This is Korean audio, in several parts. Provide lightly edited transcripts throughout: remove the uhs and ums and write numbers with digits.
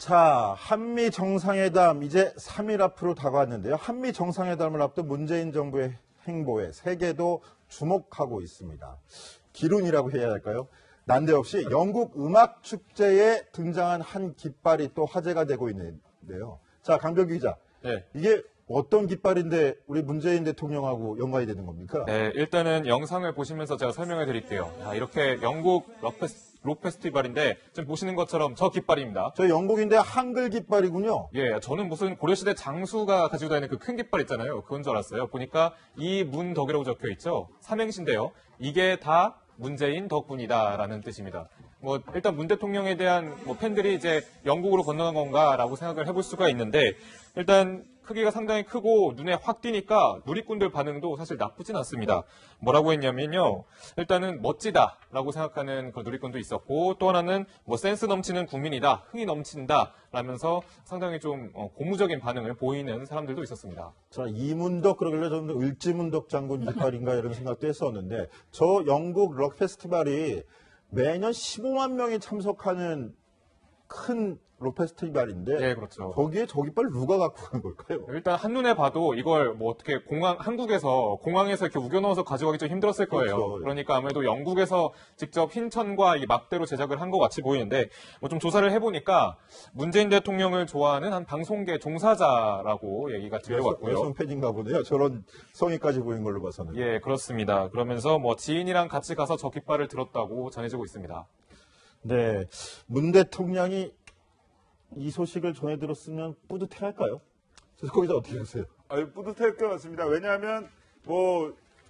자, 한미 정상회담 이제 3일 앞으로 다가왔는데요. 한미 정상회담을 앞둔 문재인 정부의 행보에 세계도 주목하고 있습니다. 기룬이라고 해야 할까요? 난데없이 영국 음악 축제에 등장한 한 깃발이 또 화제가 되고 있는데요. 자, 강병규 기자. 네. 이게 어떤 깃발인데 우리 문재인 대통령하고 연관이 되는 겁니까? 네, 일단은 영상을 보시면서 제가 설명해 드릴게요. 이렇게 영국 록 페스티벌인데 지금 보시는 것처럼 저 깃발입니다. 저 영국인데 한글 깃발이군요. 예, 저는 무슨 고려시대 장수가 가지고 다니는 그 큰 깃발 있잖아요. 그건 줄 알았어요. 보니까 이 문덕이라고 적혀 있죠. 삼행시인데요. 이게 다 문재인 덕분이다라는 뜻입니다. 일단 문 대통령에 대한 팬들이 이제 영국으로 건너간 건가라고 생각을 해볼 수가 있는데, 일단 크기가 상당히 크고 눈에 확 띄니까 누리꾼들 반응도 사실 나쁘진 않습니다. 뭐라고 했냐면요. 일단은 멋지다라고 생각하는 그 누리꾼도 있었고, 또 하나는 센스 넘치는 국민이다, 흥이 넘친다 라면서 상당히 좀 고무적인 반응을 보이는 사람들도 있었습니다. 자, 이문덕 그러길래 저는 을지문덕 장군 깃발인가 이런 생각도 했었는데, 저 영국 록 페스티벌이 매년 15만 명이 참석하는 큰 록 페스티벌인데, 네, 그렇죠. 거기에 저 깃발 누가 갖고 간 걸까요? 일단 한눈에 봐도 이걸 어떻게 한국에서 공항에서 이렇게 우겨넣어서 가져가기 좀 힘들었을 거예요. 그렇죠. 그러니까 아무래도 영국에서 직접 흰천과 이 막대로 제작을 한 것 같이 보이는데, 좀 조사를 해보니까 문재인 대통령을 좋아하는 한 방송계 종사자라고 얘기가 들려왔고요. 여성 팬인가 보네요. 저런 성의까지 보인 걸로 봐서는. 예, 그렇습니다. 그러면서 지인이랑 같이 가서 저 깃발을 들었다고 전해지고 있습니다. 네, 문 대통령이 이 소식을 전해 들었으면 뿌듯해할까요? 거기서 어떻게 보세요? 뿌듯할 것 같습니다. 왜냐하면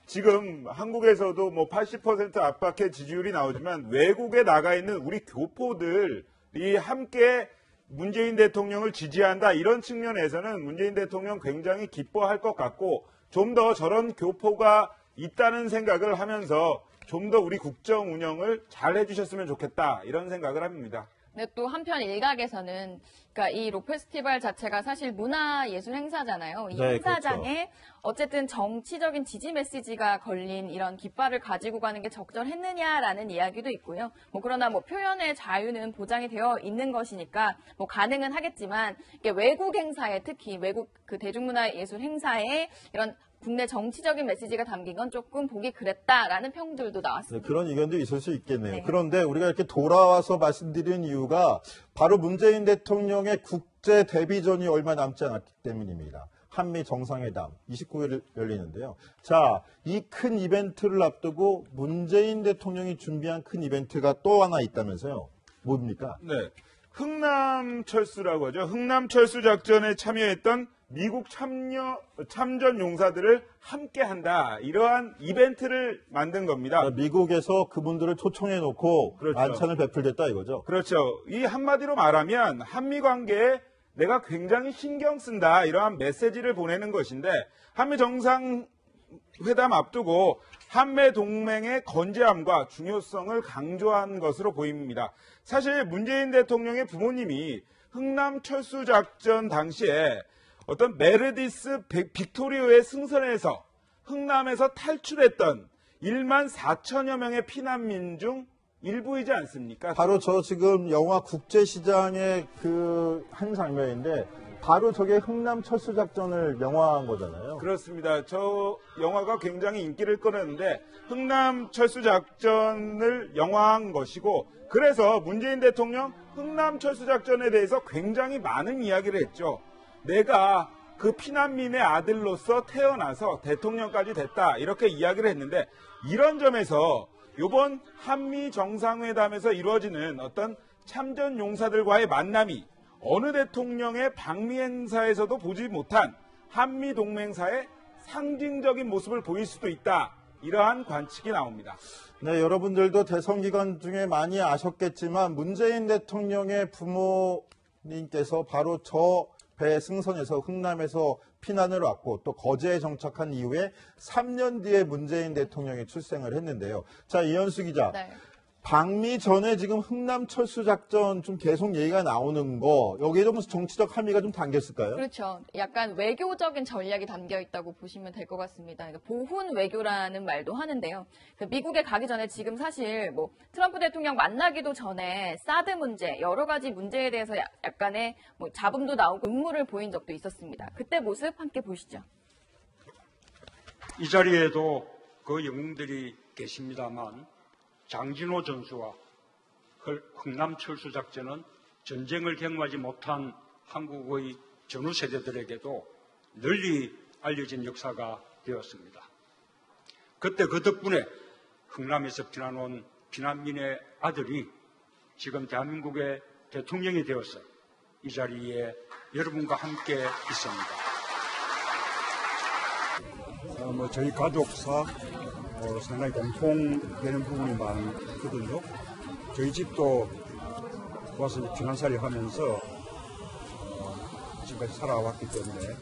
지금 한국에서도 80% 압박의 지지율이 나오지만 외국에 나가 있는 우리 교포들이 함께 문재인 대통령을 지지한다, 이런 측면에서는 문재인 대통령 굉장히 기뻐할 것 같고, 좀 더 저런 교포가 있다는 생각을 하면서 좀 더 우리 국정 운영을 잘 해주셨으면 좋겠다, 이런 생각을 합니다. 근데 또 한편 일각에서는 그러니까 이 록 페스티벌 자체가 사실 문화예술 행사잖아요. 이 네, 행사장에 그렇죠. 어쨌든 정치적인 지지 메시지가 걸린 이런 깃발을 가지고 가는 게 적절했느냐라는 이야기도 있고요. 그러나 표현의 자유는 보장이 되어 있는 것이니까 가능은 하겠지만, 이게 외국 행사에, 특히 외국 그 대중문화예술 행사에 이런 국내 정치적인 메시지가 담긴 건 조금 보기 그랬다라는 평들도 나왔습니다. 네, 그런 의견도 있을 수 있겠네요. 네. 그런데 우리가 이렇게 돌아와서 말씀드린 이유가 바로 문재인 대통령의 국제 데뷔전이 얼마 남지 않았기 때문입니다. 한미 정상회담 29일 열리는데요. 자, 이 큰 이벤트를 앞두고 문재인 대통령이 준비한 큰 이벤트가 또 하나 있다면서요. 뭡니까? 네. 흥남철수라고 하죠. 흥남철수 작전에 참여했던 미국 참전 용사들을 함께한다, 이러한 이벤트를 만든 겁니다. 미국에서 그분들을 초청해 놓고 그렇죠. 만찬을 베풀겠다 이거죠. 그렇죠. 이 한마디로 말하면 한미 관계에 내가 굉장히 신경 쓴다, 이러한 메시지를 보내는 것인데, 한미 정상회담 앞두고 한미 동맹의 건재함과 중요성을 강조한 것으로 보입니다. 사실 문재인 대통령의 부모님이 흥남 철수 작전 당시에 어떤 메르디스 빅토리오의 승선에서 흥남에서 탈출했던 1만 4천여 명의 피난민 중 일부이지 않습니까? 바로 저 지금 영화 국제시장의 그 한 장면인데, 바로 저게 흥남 철수 작전을 영화한 거잖아요. 그렇습니다. 저 영화가 굉장히 인기를 끌었는데 흥남 철수 작전을 영화한 것이고, 그래서 문재인 대통령 흥남 철수 작전에 대해서 굉장히 많은 이야기를 했죠. 내가 그 피난민의 아들로서 태어나서 대통령까지 됐다, 이렇게 이야기를 했는데, 이런 점에서 이번 한미 정상회담에서 이루어지는 어떤 참전 용사들과의 만남이 어느 대통령의 방미 행사에서도 보지 못한 한미 동맹사의 상징적인 모습을 보일 수도 있다, 이러한 관측이 나옵니다. 네, 여러분들도 대선 기간 중에 많이 아셨겠지만 문재인 대통령의 부모님께서 바로 저 배 승선에서 흥남에서 피난을 왔고 또 거제에 정착한 이후에 3년 뒤에 문재인 대통령이 출생을 했는데요. 자, 이현수 기자. 네. 방미 전에 지금 흥남 철수 작전 좀 계속 얘기가 나오는 거 여기에도 무슨 정치적 함의가 좀 담겼을까요? 그렇죠. 약간 외교적인 전략이 담겨 있다고 보시면 될 것 같습니다. 그러니까 보훈 외교라는 말도 하는데요. 미국에 가기 전에 지금 사실 뭐 트럼프 대통령 만나기도 전에 사드 문제, 여러 가지 문제에 대해서 약간의 뭐 잡음도 나오고 음모를 보인 적도 있었습니다. 그때 모습 함께 보시죠. 이 자리에도 그 영웅들이 계십니다만 장진호 전수와 흥남 철수 작전은 전쟁을 경험하지 못한 한국의 전후 세대들에게도 널리 알려진 역사가 되었습니다. 그때 그 덕분에 흥남에서 피난 온 피난민의 아들이 지금 대한민국의 대통령이 되어서 이 자리에 여러분과 함께 있습니다. 저희 가족사 상당히 공통되는 부분이 많거든요. 저희 집도 와서 피난살이 하면서 지금까지 살아왔기 때문에.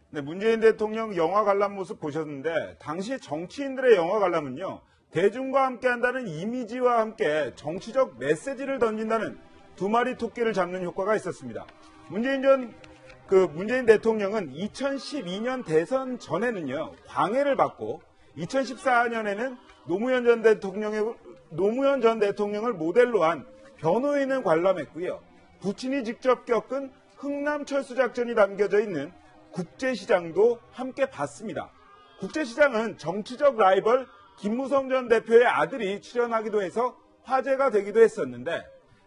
네, 문재인 대통령 영화 관람 모습 보셨는데 당시 정치인들의 영화 관람은요. 대중과 함께한다는 이미지와 함께 정치적 메시지를 던진다는 두 마리 토끼를 잡는 효과가 있었습니다. 문재인 대통령은 2012년 대선 전에는요, 광해를 받고 2014년에는 노무현 전 대통령을 모델로 한 변호인을 관람했고요. 부친이 직접 겪은 흥남 철수 작전이 담겨져 있는 국제시장도 함께 봤습니다. 국제시장은 정치적 라이벌 김무성 전 대표의 아들이 출연하기도 해서 화제가 되기도 했었는데,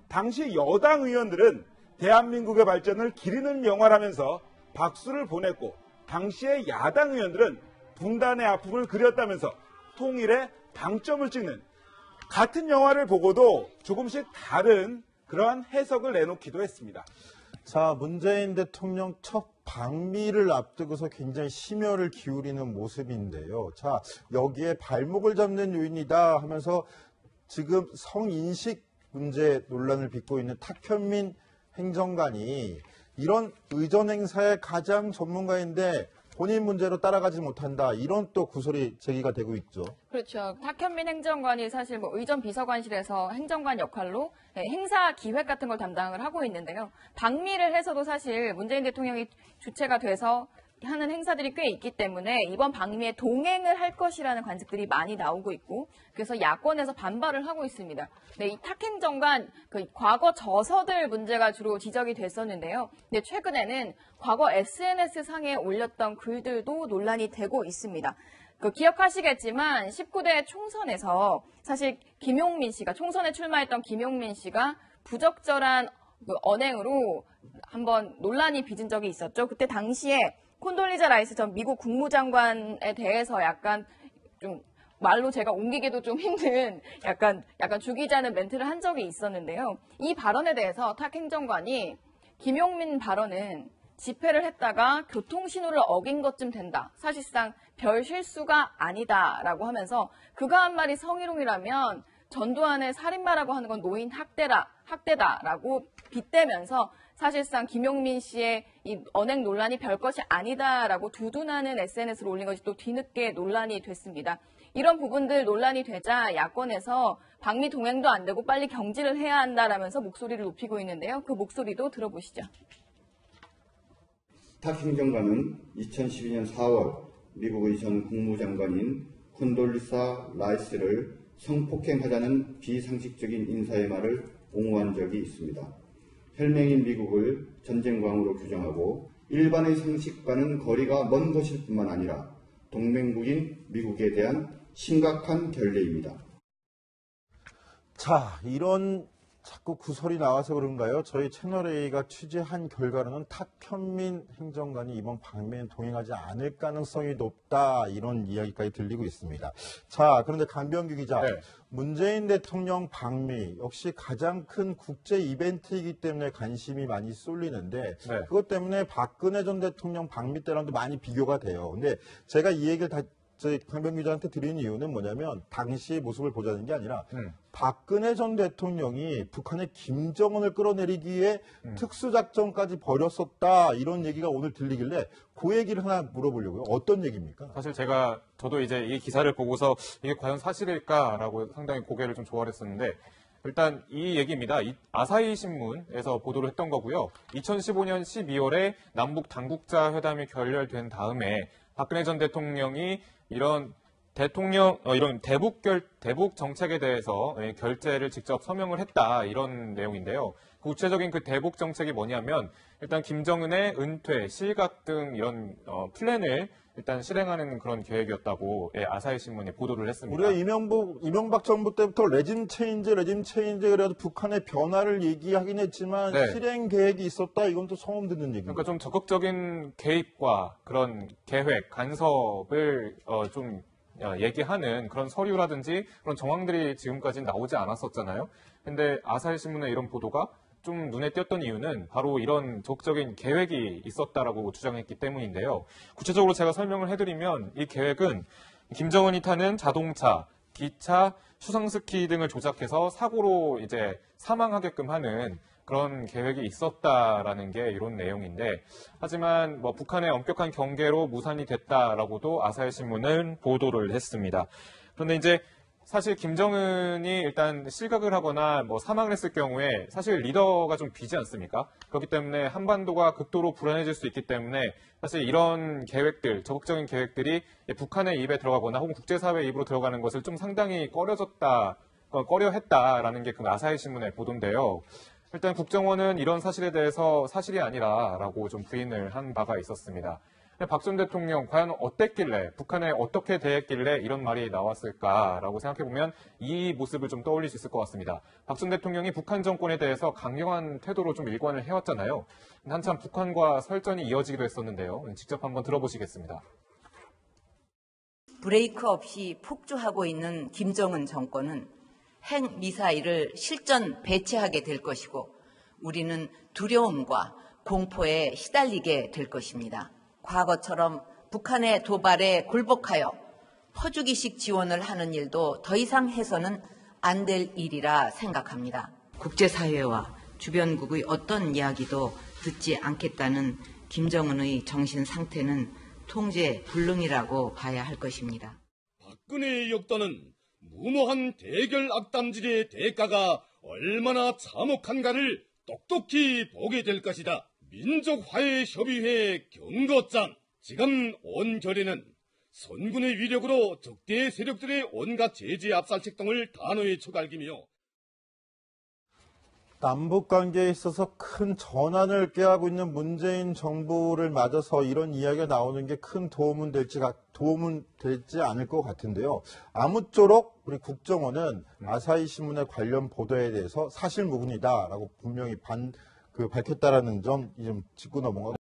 당시 여당 의원들은 대한민국의 발전을 기리는 영화라면서 박수를 보냈고, 당시의 야당 의원들은 분단의 아픔을 그렸다면서 통일의 방점을 찍는, 같은 영화를 보고도 조금씩 다른 그러한 해석을 내놓기도 했습니다. 자, 문재인 대통령 첫 방미를 앞두고서 굉장히 심혈을 기울이는 모습인데요. 자, 여기에 발목을 잡는 요인이다 하면서 지금 성인식 문제 논란을 빚고 있는 탁현민 행정관이 이런 의전 행사의 가장 전문가인데 본인 문제로 따라가지 못한다. 이런 또 구설이 제기가 되고 있죠. 그렇죠. 탁현민 행정관이 사실 뭐 의전 비서관실에서 행정관 역할로 행사 기획 같은 걸 담당을 하고 있는데요. 방미를 해서도 사실 문재인 대통령이 주체가 돼서 하는 행사들이 꽤 있기 때문에 이번 방미에 동행을 할 것이라는 관측들이 많이 나오고 있고, 그래서 야권에서 반발을 하고 있습니다. 네, 이 탁 행정관 과거 저서들 문제가 주로 지적이 됐었는데요. 근데 최근에는 과거 SNS 상에 올렸던 글들도 논란이 되고 있습니다. 기억하시겠지만 19대 총선에서 사실 김용민 씨가 총선에 출마했던 김용민 씨가 부적절한 언행으로 한번 논란이 빚은 적이 있었죠. 그때 당시에 콘돌리자 라이스 전 미국 국무장관에 대해서 약간 좀 말로 제가 옮기기도 좀 힘든 약간 죽이자는 멘트를 한 적이 있었는데요. 이 발언에 대해서 탁 행정관이 김용민 발언은 집회를 했다가 교통신호를 어긴 것쯤 된다. 사실상 별 실수가 아니다라고 하면서 그가 한 말이 성희롱이라면 전두환의 살인마라고 하는 건 노인 학대다라고 빗대면서 사실상 김용민 씨의 이 언행 논란이 별것이 아니다라고 두둔하는 SNS를 올린 것이 또 뒤늦게 논란이 됐습니다. 이런 부분들 논란이 되자 야권에서 방미 동행도 안 되고 빨리 경질을 해야 한다라면서 목소리를 높이고 있는데요. 그 목소리도 들어보시죠. 탁 행정관은 2012년 4월 미국의 전 국무장관인 콘돌리사 라이스를 성폭행하자는 비상식적인 인사의 말을 옹호한 적이 있습니다. 혈맹인 미국을 전쟁광으로 규정하고 일반의 상식과는 거리가 먼 것일 뿐만 아니라 동맹국인 미국에 대한 심각한 결례입니다. 자, 이런 자꾸 구설이 나와서 그런가요? 저희 채널A가 취재한 결과로는 탁현민 행정관이 이번 방미에 동행하지 않을 가능성이 높다, 이런 이야기까지 들리고 있습니다. 자, 그런데 강병규 기자, 네. 문재인 대통령 방미 역시 가장 큰 국제 이벤트이기 때문에 관심이 많이 쏠리는데 네. 그것 때문에 박근혜 전 대통령 방미 때랑도 많이 비교가 돼요. 근데 제가 이 얘기를 저희 강병 기자한테 드린 이유는 뭐냐면 당시 모습을 보자는 게 아니라 박근혜 전 대통령이 북한의 김정은을 끌어내리기에 특수작전까지 벌였었다 이런 얘기가 오늘 들리길래 그 얘기를 하나 물어보려고요. 어떤 얘기입니까? 사실 저도 이제 이 기사를 보고서 이게 과연 사실일까라고 상당히 고개를 좀 조아렸었는데 일단 이 얘기입니다. 이 아사히 신문에서 보도를 했던 거고요. 2015년 12월에 남북 당국자 회담이 결렬된 다음에 박근혜 전 대통령이 이런 대북 정책에 대해서 결재를 직접 서명을 했다 이런 내용인데요. 구체적인 그 대북 정책이 뭐냐면 일단 김정은의 은퇴, 실각 등 이런 플랜을 일단 실행하는 그런 계획이었다고 아사히 신문에 보도를 했습니다. 우리가 이명박 정부 때부터 레짐 체인지 그래서 북한의 변화를 얘기하긴 했지만 네. 실행 계획이 있었다 이건 또 처음 듣는 얘기입니다. 그러니까 좀 적극적인 개입과 그런 계획, 간섭을 좀 얘기하는 그런 서류라든지 그런 정황들이 지금까지는 나오지 않았었잖아요. 근데 아사히 신문의 이런 보도가 좀 눈에 띄었던 이유는 바로 이런 적극적인 계획이 있었다라고 주장했기 때문인데요. 구체적으로 제가 설명을 해드리면 이 계획은 김정은이 타는 자동차, 기차, 수상스키 등을 조작해서 사고로 이제 사망하게끔 하는 그런 계획이 있었다라는 게 이런 내용인데 하지만 뭐 북한의 엄격한 경계로 무산이 됐다라고도 아사히 신문은 보도를 했습니다. 그런데 이제 사실 김정은이 일단 실각을 하거나 뭐 사망을 했을 경우에 사실 리더가 좀 비지 않습니까? 그렇기 때문에 한반도가 극도로 불안해질 수 있기 때문에 사실 이런 계획들, 적극적인 계획들이 북한의 입에 들어가거나 혹은 국제사회 입으로 들어가는 것을 좀 상당히 꺼려했다라는 게 그 아사히 신문의 보도인데요. 일단 국정원은 이런 사실에 대해서 사실이 아니라라고 좀 부인을 한 바가 있었습니다. 박 전 대통령 과연 어땠길래 북한에 어떻게 대했길래 이런 말이 나왔을까라고 생각해보면 이 모습을 좀 떠올릴 수 있을 것 같습니다. 박 전 대통령이 북한 정권에 대해서 강경한 태도로 좀 일관을 해왔잖아요. 한참 북한과 설전이 이어지기도 했었는데요. 직접 한번 들어보시겠습니다. 브레이크 없이 폭주하고 있는 김정은 정권은 핵미사일을 실전 배치하게 될 것이고 우리는 두려움과 공포에 시달리게 될 것입니다. 과거처럼 북한의 도발에 굴복하여 퍼주기식 지원을 하는 일도 더 이상 해서는 안 될 일이라 생각합니다. 국제사회와 주변국의 어떤 이야기도 듣지 않겠다는 김정은의 정신 상태는 통제 불능이라고 봐야 할 것입니다. 박근혜의 역사는 무모한 대결 악담질의 대가가 얼마나 참혹한가를 똑똑히 보게 될 것이다. 민족화해협의회 경거장 지금 온 결의는 선군의 위력으로 적대 세력들의 온갖 제재 압살책 등을 단호히 처갈기며 남북관계에 있어서 큰 전환을 꾀하고 있는 문재인 정부를 맞아서 이런 이야기가 나오는 게 큰 도움은 되지 않을 것 같은데요. 아무쪼록 우리 국정원은 아사히 신문의 관련 보도에 대해서 사실무근이다라고 분명히 밝혔다라는 점 좀 짚고 넘어가고